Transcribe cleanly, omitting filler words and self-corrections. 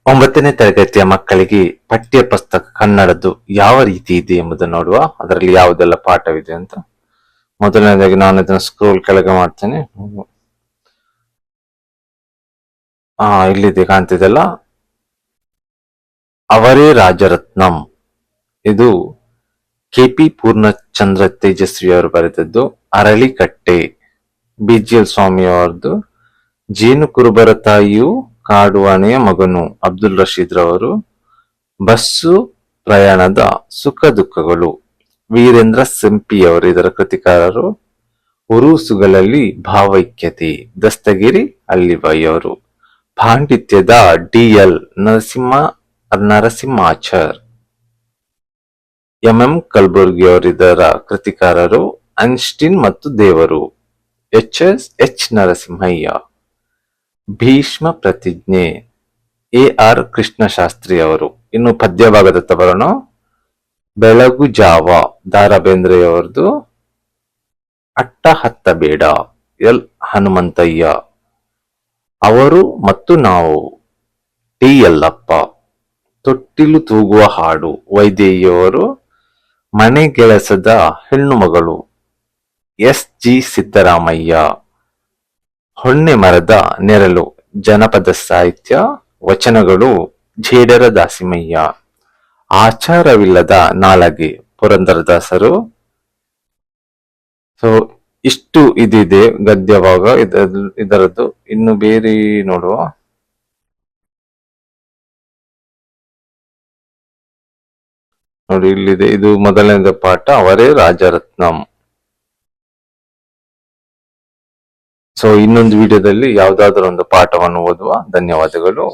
9ನೇ ತರಗತಿಯ ಮಕ್ಕಳಿಗೆ ಪಠ್ಯ ಪುಸ್ತಕ ಕನ್ನಡದ್ದು ಯಾವ ರೀತಿ ಇದೆ ಎಂಬುದನ್ನು ನೋಡುವ. ಅದರಲ್ಲಿ ಯಾವುದೆಲ್ಲ ಪಾಠವಿದೆ ಅಂತ. ಮೊದಲನೇದಾಗಿ ನಾನು ಇದನ್ನ ಸ್ಕ್ರೋಲ್ ಕೆಳಗೆ ಮಾಡ್ತೇನೆ. ಇಲ್ಲಿದೆ, ಕಾಣ್ತಿದೆಲ್ಲ, ಅವರೇ ರಾಜರತ್ನಂ. ಇದು KP ಪೂರ್ಣಚಂದ್ರ ತೇಜಸ್ವಿ ಅವರು ಬರೆದದ್ದು. ಅರಳಿಕಟ್ಟೆ BGL ಸ್ವಾಮಿ ಅವರದ್ದು. ಜೇನು ಕುರುಬರ ತಾಯಿಯು ಕಾಡುವಾನೆಯ ಮಗನು ಅಬ್ದುಲ್ ರಶೀದ್ ರವರು. ಬಸ್ಸು ಪ್ರಯಾಣದ ಸುಖ ದುಃಖಗಳು ವೀರೇಂದ್ರ ಸಿಂಪಿಯವರು ಇದರ ಕೃತಿಕಾರರು. ಉರುಸುಗಳಲ್ಲಿ ಭಾವೈಕ್ಯತೆ ದಸ್ತಗಿರಿ ಅಲ್ಲಿಬಾಯಿ ಅವರು. ಪಾಂಡಿತ್ಯದ DL ನರಸಿಂಹಾಚಾರ್. MM ಕಲಬುರ್ಗಿ ಅವರು ಇದರ ಕೃತಿಕಾರರು. ಐನ್ಸ್ಟೀನ್ ಮತ್ತು ದೇವರು H ನರಸಿಂಹಯ್ಯ. ಭೀಷ್ಮ ಪ್ರತಿಜ್ಞೆ AR ಕೃಷ್ಣಶಾಸ್ತ್ರಿ ಅವರು. ಇನ್ನು ಪದ್ಯ ಭಾಗದತ್ತ ಬರೋಣ. ಬೆಳಗು ಜಾವ ದ ರಾ ಬೇಂದ್ರೆಯವರದು. ಅಟ್ಟ ಹತ್ತ ಬೇಡ L ಹನುಮಂತಯ್ಯ. ಅವರು ಮತ್ತು ನಾವು T ಯಲ್ಲಪ್ಪ. ತೊಟ್ಟಿಲು ತೂಗುವ ಹಾಡು ವೈದೇಹಿಯವರು. ಮನೆಗೆಲಸದ ಹೆಣ್ಣು ಮಗಳು SG ಸಿದ್ದರಾಮಯ್ಯ. ಹೊನ್ನೆ ಮರದ ನೆರಳು ಜನಪದ ಸಾಹಿತ್ಯ. ವಚನಗಳು ಜೇಡರ ದಾಸಿಮಯ್ಯ. ಆಚಾರವಿಲ್ಲದ ನಾಲಗೆ ಪುರಂದರದಾಸರು. ಸೊ ಇಷ್ಟು ಇದಿದೆ ಗದ್ಯ ಭಾಗ ಇದರದ್ದು. ಇನ್ನು ಬೇರೆ ನೋಡುವ. ನೋಡಿ, ಇಲ್ಲಿದೆ, ಇದು ಮೊದಲನೇ ಪಾಠ, ಅವರೇ ರಾಜರತ್ನಂ. ಸೊ ಇನ್ನೊಂದು ವಿಡಿಯೋದಲ್ಲಿ ಯಾವ್ದಾದ್ರು ಒಂದು ಪಾಠವನ್ನು ಓದುವ. ಧನ್ಯವಾದಗಳು.